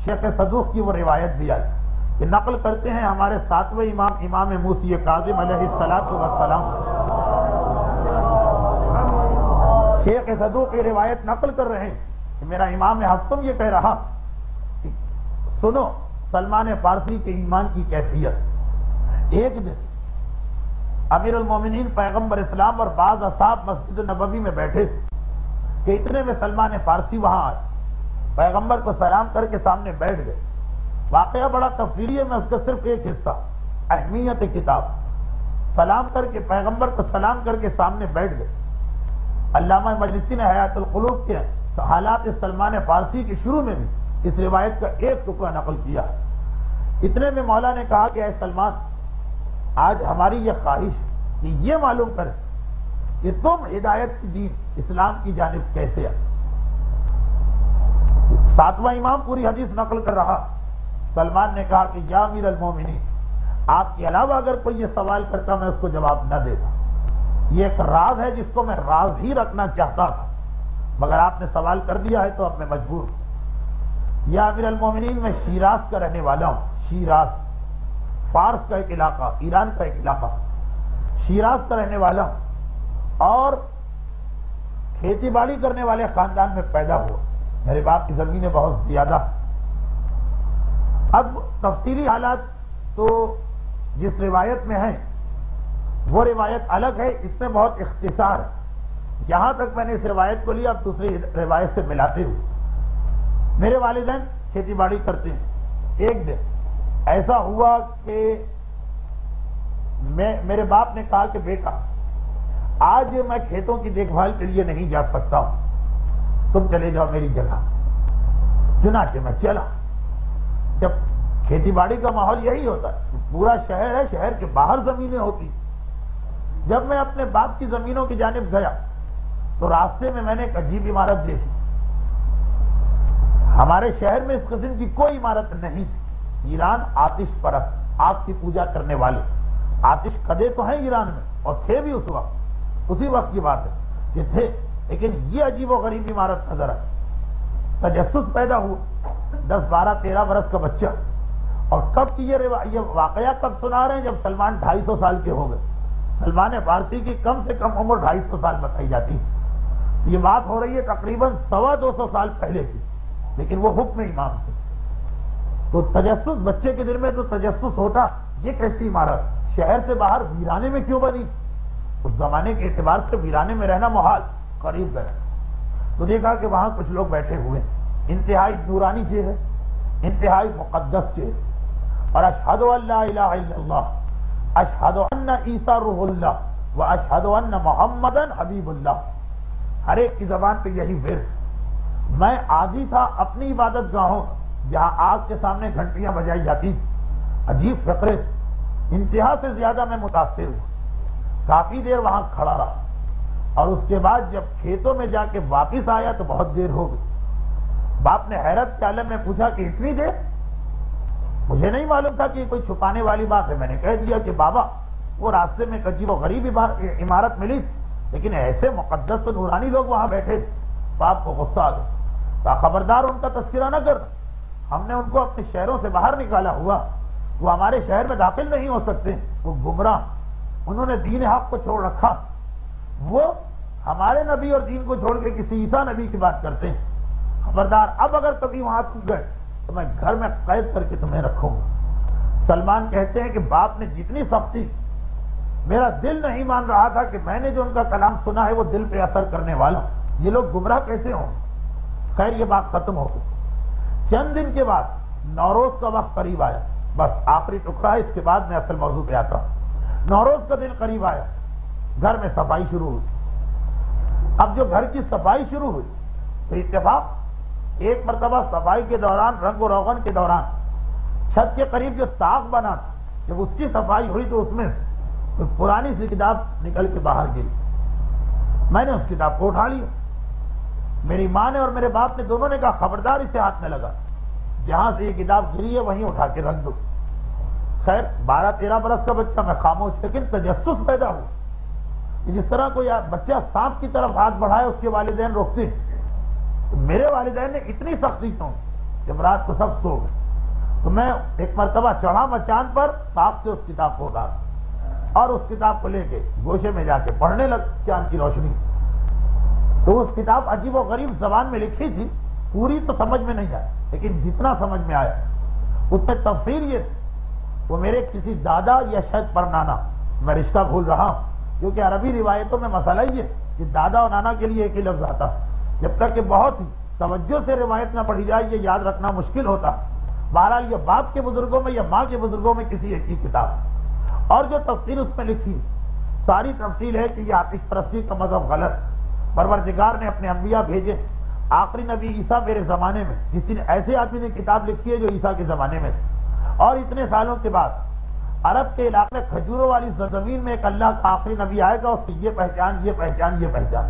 شیخ صدوق کی وہ روایت بھی آئی کہ نقل کرتے ہیں ہمارے ساتویں امام امام موسی کاظم علیہ الصلوۃ والسلام، شیخ صدوق کی روایت نقل کر رہے ہیں کہ میرا امام ہفتم یہ کہہ رہا کہ سنو سلمان فارسی کے ایمان کی کیفیت۔ ایک دن امیر المومنین پیغمبر اسلام اور بعض اصحاب مسجد نبوی میں بیٹھے کہ اتنے میں سلمان فارسی وہاں آئے، پیغمبر کو سلام کر کے سامنے بیٹھ گئے۔ واقعہ بڑا تفصیلی ہے، میں اس کا صرف ایک حصہ، اہمیت کتاب، سلام کر کے پیغمبر کو سلام کر کے سامنے بیٹھ گئے۔ علامہ مجلسی نے حیات القلوب کے حالات سلمان فارسی کے شروع میں بھی اس روایت کا ایک ٹکڑا نقل کیا۔ اتنے میں مولا نے کہا کہ اے سلمان، آج ہماری یہ خواہش کہ یہ معلوم کریں کہ تم ہدایت کی دین اسلام کی جانب کیسے آئے۔ ساتواں امام پوری حدیث نقل کر رہا، سلمان نے کہا کہ یا امیر المومنین، آپ کے علاوہ اگر کوئی یہ سوال کرتا میں اس کو جواب نہ دیتا، یہ ایک راز ہے جس کو میں راز ہی رکھنا چاہتا تھا، مگر آپ نے سوال کر دیا ہے تو اب میں مجبور ہوں۔ یا امیر المومنین، میں شیراز کا رہنے والا ہوں، شیراز فارس کا ایک علاقہ، ایران کا ایک علاقہ، شیراز کا رہنے والا ہوں اور کھیتی باڑی کرنے والے خاندان میں پیدا ہوا، میرے باپ کی زمینیں بہت زیادہ۔ اب تفصیلی حالات تو جس روایت میں ہیں وہ روایت الگ ہے، اس میں بہت اختصار ہے۔ جہاں تک میں نے اس روایت کو لیا اب دوسری روایت سے ملاتے ہوئے، میرے والدین کھیتی باڑی کرتے ہیں۔ ایک دن ایسا ہوا کہ میرے باپ نے کہا کہ بیٹا آج میں کھیتوں کی دیکھ بھال کے لیے نہیں جا سکتا ہوں، تم چلے جاؤ میری جگہ۔ چنانچہ میں چلا۔ جب کھیتی باڑی کا ماحول یہی ہوتا ہے، پورا شہر ہے، شہر کے باہر زمینیں ہوتی۔ جب میں اپنے باپ کی زمینوں کی جانب گیا تو راستے میں نے ایک عجیب عمارت دیکھی۔ ہمارے شہر میں اس قسم کی کوئی عمارت نہیں تھی۔ ایران آتش پرست، آگ کی پوجا کرنے والے، آتش کدے تو ہیں ایران میں اور تھے بھی اس وقت، اسی وقت کی بات ہے کہ تھے، لیکن یہ عجیب و غریب عمارت نظر آئی۔ تجسس پیدا ہوا، 10 12 13 برس کا بچہ، اور کب کی یہ واقعہ کب سنا رہے ہیں؟ جب سلمان 250 سال کے ہو گئے۔ سلمان فارسی کی کم سے کم عمر 250 سال بتائی جاتی ہے۔ یہ بات ہو رہی ہے تقریباً 225 سال پہلے کی، لیکن وہ حکم امام تھے۔ تو تجسس بچے کے دل میں تو تجسس ہوتا، یہ کیسی عمارت شہر سے باہر ویرانے میں کیوں بنی؟ اس زمانے کے اعتبار سے ویرانے میں رہنا محال، قریب گئے تو دیکھا کہ وہاں کچھ لوگ بیٹھے ہوئے، انتہائی نورانی چہرے، انتہائی مقدس چہرے، اور اشہد ان لا الہ الا اللہ، اشہد ان عیسیٰ روح اللہ و اشہد ان محمدن حبیب اللہ، ہر ایک کی زبان پہ یہی ورد۔ میں عادی تھا اپنی عبادت گاہوں جہاں آگ کے سامنے گھنٹیاں بجائی جاتی، عجیب فقرے، انتہا سے زیادہ میں متاثر ہوں۔ کافی دیر وہاں کھڑا رہا اور اس کے بعد جب کھیتوں میں جا کے واپس آیا تو بہت دیر ہو گئی۔ باپ نے حیرت کے عالم میں پوچھا کہ اتنی دیر؟ مجھے نہیں معلوم تھا کہ کوئی چھپانے والی بات ہے۔ میں نے کہہ دیا کہ بابا وہ راستے میں ایک عجیب و غریب عمارت ملی، لیکن ایسے مقدس و نورانی لوگ وہاں بیٹھے۔ باپ کو غصہ آ گیا، کہا خبردار ان کا تذکرہ نہ کر، ہم نے ان کو اپنے شہروں سے باہر نکالا ہوا، وہ ہمارے شہر میں داخل نہیں ہو سکتے، وہ گمراہ، انہوں نے دین حق کو چھوڑ رکھا، وہ ہمارے نبی اور دین کو چھوڑ کے کسی عیسیٰ نبی کی بات کرتے ہیں، خبردار اب اگر کبھی وہاں تم گئے تو میں گھر میں قید کر کے تمہیں رکھوں گا۔ سلمان کہتے ہیں کہ باپ نے جتنی سختی، میرا دل نہیں مان رہا تھا کہ میں نے جو ان کا کلام سنا ہے وہ دل پہ اثر کرنے والا، یہ لوگ گمراہ کیسے ہوں؟ خیر یہ بات ختم ہو گئی۔ چند دن کے بعد نوروز کا وقت قریب آیا، بس آخری ٹکڑا ہے، اس کے بعد میں اصل موضوع پہ آتا ہوں۔ نوروز کا دن قریب آیا، گھر میں صفائی شروع ہوئی۔ اب جو گھر کی صفائی شروع ہوئی تو اتفاق ایک مرتبہ صفائی کے دوران، رنگ و روغن کے دوران، چھت کے قریب جو طاق بنا تھا، جب اس کی صفائی ہوئی تو اس میں سے پرانی سی کتاب نکل کے باہر گری۔ میں نے اس کتاب کو اٹھا لیا۔ میری ماں نے اور میرے باپ نے دونوں نے کہا خبردار اسے ہاتھ میں لگا، جہاں سے یہ کتاب گری ہے وہیں اٹھا کے رکھ دو۔ خیر 12 13 برس کا بچہ، میں خاموش، لیکن تجسس پیدا ہوا۔ جس طرح کوئی بچہ سانپ کی طرف ہاتھ بڑھائے اس کے والدین روکتے ہیں، تو میرے والدین نے اتنی سختی کیوں؟ جب رات کو سب سو گئے تو میں ایک مرتبہ چڑھا مچان پر، طاق سے اس کتاب کو اتارا اور اس کتاب کو لے کے گوشے میں جا کے پڑھنے لگ چاند کی روشنی۔ تو اس کتاب عجیب و غریب زبان میں لکھی تھی، پوری تو سمجھ میں نہیں آئی، لیکن جتنا سمجھ میں آیا اس میں تفسیر یہ تھی، وہ میرے کسی دادا یا شاید پرنانا، میں رشتہ بھول رہا ہوں، کیونکہ عربی روایتوں میں مسئلہ یہ کہ دادا اور نانا کے لیے ایک ہی لفظ آتا ہے، جب تک کہ بہت ہی توجہ سے روایت نہ پڑھی جائے یہ یاد رکھنا مشکل ہوتا۔ بہرحال یہ باپ کے بزرگوں میں یا ماں کے بزرگوں میں کسی ایک ہی کتاب، اور جو تفصیل اس میں لکھی ساری تفصیل ہے کہ یہ آتش پرستی کا مذہب غلط، پروردگار نے اپنے انبیاء بھیجے، آخری نبی عیسیٰ میرے زمانے میں، کسی نے ایسے آدمی نے کتاب لکھی ہے جو عیسیٰ کے زمانے میں تھے، اور اتنے سالوں کے بعد عرب کے علاقے میں کھجوروں والی زمین میں ایک اللہ کا آخری نبی آئے گا، اس کی یہ پہچان یہ پہچان یہ پہچان۔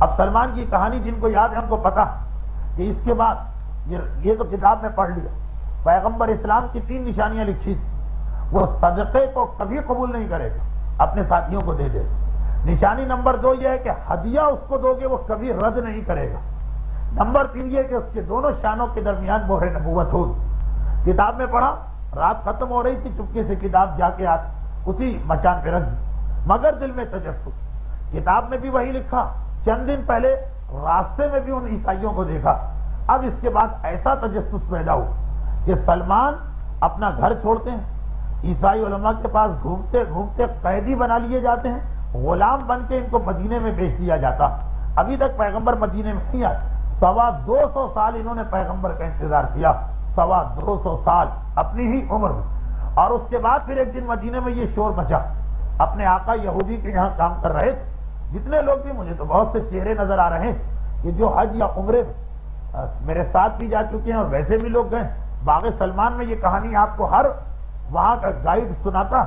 اب سلمان کی کہانی جن کو یاد ہے ہم کو پتا کہ اس کے بعد یہ تو کتاب میں پڑھ لیا، پیغمبر اسلام کی 3 نشانیاں لکھی تھی، وہ صدقے کو کبھی قبول نہیں کرے گا، اپنے ساتھیوں کو دے دے۔ نشانی نمبر 2 یہ ہے کہ ہدیہ اس کو دو گے وہ کبھی رد نہیں کرے گا۔ نمبر 3 یہ کہ اس کے دونوں شانوں کے درمیان مہر نبوت ہوگی۔ کتاب میں پڑھا، رات ختم ہو رہی تھی، چپکے سے کتاب جا کے اسی مچان پہ رکھ دی، مگر دل میں تجسس، کتاب میں بھی وہی لکھا، چند دن پہلے راستے میں بھی ان عیسائیوں کو دیکھا۔ اب اس کے بعد ایسا تجسس پیدا ہوا کہ سلمان اپنا گھر چھوڑتے ہیں، عیسائی علماء کے پاس گھومتے گھومتے قیدی بنا لیے جاتے ہیں، غلام بن کے ان کو مدینے میں بیچ دیا جاتا۔ ابھی تک پیغمبر مدینے میں نہیں آئے، 250 سال انہوں نے پیغمبر کا انتظار کیا، 250 سال اپنی ہی عمر میں، اور اس کے بعد پھر ایک دن مدینے میں یہ شور مچا، اپنے آقا یہودی کے یہاں کام کر رہے تھے، جتنے لوگ بھی، مجھے تو بہت سے چہرے نظر آ رہے ہیں کہ جو حج یا عمرے میرے ساتھ بھی جا چکے ہیں اور ویسے بھی لوگ گئے۔ باغ سلمان میں یہ کہانی آپ کو ہر وہاں کا گائیڈ سناتا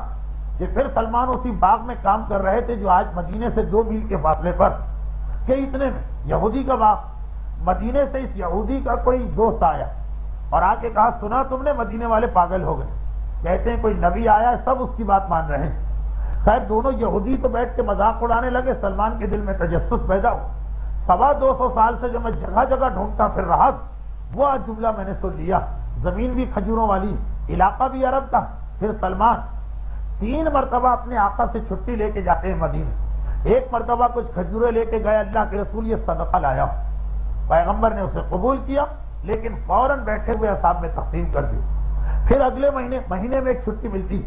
کہ پھر سلمان اسی باغ میں کام کر رہے تھے جو آج مدینے سے 2 میل کے فاصلے پر، کہ اتنے میں یہودی کا باغ، مدینے سے اس یہودی کا کوئی دوست آیا اور آ کے کہا، سنا تم نے مدینے والے پاگل ہو گئے، کہتے ہیں کوئی نبی آیا ہے، سب اس کی بات مان رہے ہیں۔ خیر دونوں یہودی تو بیٹھ کے مذاق اڑانے لگے، سلمان کے دل میں تجسس پیدا ہو، 250 سال سے جو میں جگہ جگہ ڈھونڈتا پھر رہا، وہ آج جملہ میں نے سن لیا۔ زمین بھی کھجوروں والی، علاقہ بھی عرب تھا۔ پھر سلمان 3 مرتبہ اپنے آقا سے چھٹی لے کے جاتے ہیں مدینے، ایک مرتبہ کچھ کھجورے لے کے گئے، اللہ کے رسول یہ صدقہ لایا، پیغمبر نے اسے قبول کیا، لیکن فوراً بیٹھے ہوئے اصحاب میں تقسیم کر دی۔ پھر اگلے مہینے میں ایک چھٹی ملتی،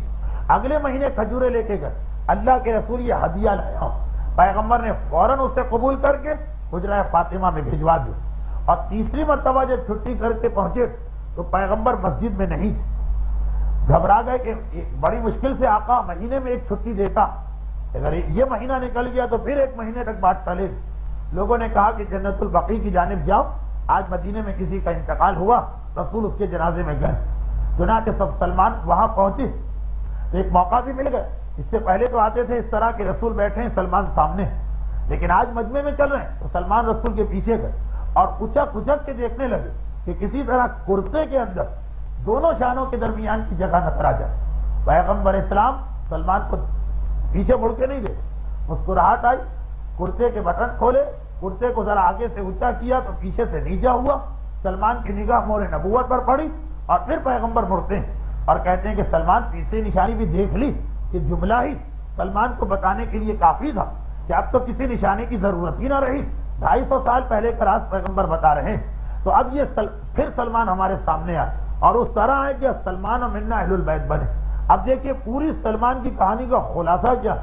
اگلے مہینے کھجورے لے کے گئے، اللہ کے رسول یہ ہدیہ لایا ہوں، پیغمبر نے فوراً اسے قبول کر کے حجرہ فاطمہ میں بھجوا دیا۔ اور تیسری مرتبہ جب چھٹی کر کے پہنچے تو پیغمبر مسجد میں نہیں تھے، گھبرا گئے کہ بڑی مشکل سے آقا مہینے میں ایک چھٹی دیتا، اگر یہ مہینہ نکل گیا تو پھر 1 مہینے تک بات ٹلے گی۔ لوگوں نے کہا کہ جنت البقیع کی جانب جاؤ، آج مدینے میں کسی کا انتقال ہوا، رسول اس کے جنازے میں گئے، چنانچہ سب سلمان وہاں پہنچے تو ایک موقع بھی مل گیا۔ اس سے پہلے تو آتے تھے اس طرح کہ رسول بیٹھے ہیں سلمان سامنے، لیکن آج مجمع میں چل رہے ہیں تو سلمان رسول کے پیچھے گئے اور اچک اچک کے دیکھنے لگے کہ کسی طرح کرتے کے اندر دونوں شانوں کے درمیان کی جگہ نظر آ جائے۔ پیغمبر اسلام سلمان کو پیچھے مڑ کے نہیں دیکھے، مسکراہٹ آئی، کرتے کے بٹن کھولے، کرتے کو ذرا آگے سے اونچا کیا تو پیچھے سے نیچا ہوا، سلمان کی نگاہ مہر نبوت پر پڑی، اور پھر پیغمبر مڑتے ہیں اور کہتے ہیں کہ سلمان تیسری نشانی بھی دیکھ لی، کہ جملہ ہی سلمان کو بتانے کے لیے کافی تھا کہ اب تو کسی نشانے کی ضرورت ہی نہ رہی، 250 سال پہلے کا راز پیغمبر بتا رہے ہیں۔ تو اب یہ پھر سلمان ہمارے سامنے آئے اور اس طرح ہے کہ سلمان و منا اہل البیت بنے۔ اب دیکھیے پوری سلمان کی کہانی کا خلاصہ کیا،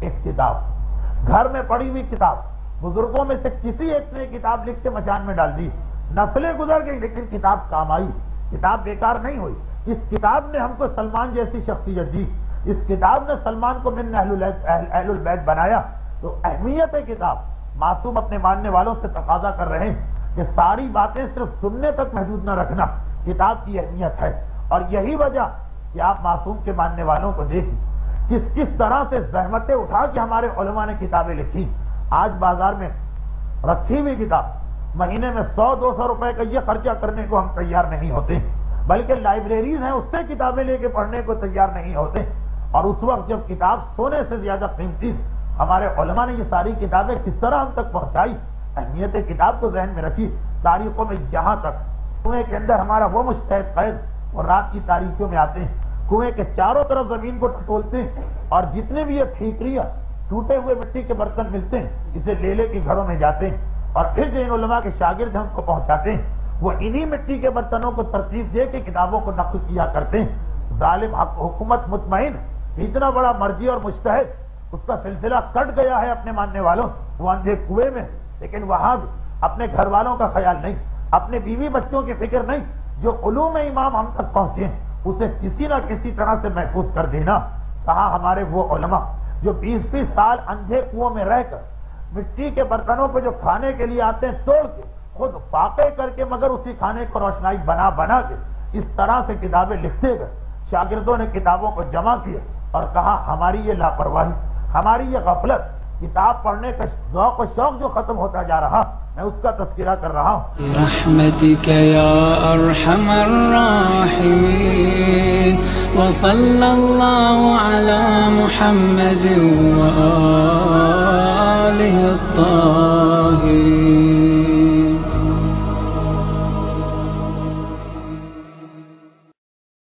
ایک کتاب، گھر میں پڑی ہوئی کتاب، بزرگوں میں سے کسی ایک نے کتاب لکھ کے مچان میں ڈال دی، نسلیں گزر گئی لیکن کتاب کام آئی، کتاب بیکار نہیں ہوئی۔ اس کتاب نے ہم کو سلمان جیسی شخصیت دی، اس کتاب نے سلمان کو من اہل البیت بنایا۔ تو اہمیت ہے کتاب، معصوم اپنے ماننے والوں سے تقاضا کر رہے ہیں کہ ساری باتیں صرف سننے تک محدود نہ رکھنا، کتاب کی اہمیت ہے۔ اور یہی وجہ کہ آپ معصوم کے ماننے والوں کو دیکھیں کس طرح سے زحمتیں اٹھا کے ہمارے علماء نے کتابیں لکھی۔ آج بازار میں رکھی ہوئی کتاب مہینے میں 100-200 روپے کا یہ خرچہ کرنے کو ہم تیار نہیں ہوتے، بلکہ لائبریریز ہیں اس سے کتابیں لے کے پڑھنے کو تیار نہیں ہوتے۔ اور اس وقت جب کتاب سونے سے زیادہ قیمتی، ہمارے علماء نے یہ ساری کتابیں کس طرح ہم تک پہنچائی، اہمیت کتاب کو ذہن میں رکھی۔ تاریخوں میں یہاں تک کنویں کے اندر ہمارا وہ مجتہد قید اور رات کی تاریکیوں میں آتے ہیں، کنویں کے چاروں طرف زمین کو ٹٹولتے ہیں اور جتنے بھی یہ ٹھیکریاں ٹوٹے ہوئے مٹی کے برتن ملتے ہیں اسے لے لے کے گھروں میں جاتے ہیں اور پھر جو ان علماء کے شاگرد ہیں ان کو پہنچاتے ہیں، وہ انہی مٹی کے برتنوں کو ترتیب دے کے کتابوں کو نقل کیا کرتے ہیں۔ ظالم حکومت مطمئن اتنا بڑا مرجی اور مجتہد، اس کا سلسلہ کٹ گیا ہے اپنے ماننے والوں، وہ اندھے کنویں میں، لیکن وہاں بھی اپنے گھر والوں کا خیال نہیں، اپنے بیوی بچوں کی فکر نہیں، جو علوم امام ہم تک پہنچے ہیں اسے کسی نہ کسی طرح سے محفوظ کر دینا۔ کہاں ہمارے وہ علماء جو 20-20 سال اندھے کنووں میں رہ کر مٹی کے برتنوں کو جو کھانے کے لیے آتے ہیں توڑ کے خود فاقے کر کے مگر اسی کھانے کو روشنائی بنا بنا کے اس طرح سے کتابیں لکھتے گئے، شاگردوں نے کتابوں کو جمع کیا اور کہا ہماری یہ لاپرواہی، ہماری یہ غفلت، کتاب پڑھنے کا ذوق و شوق جو ختم ہوتا جا رہا، میں اس کا تذکرہ کر رہا ہوں۔ برحمتک یا ارحم الراحمین وصلی اللہ علی محمد وآلہ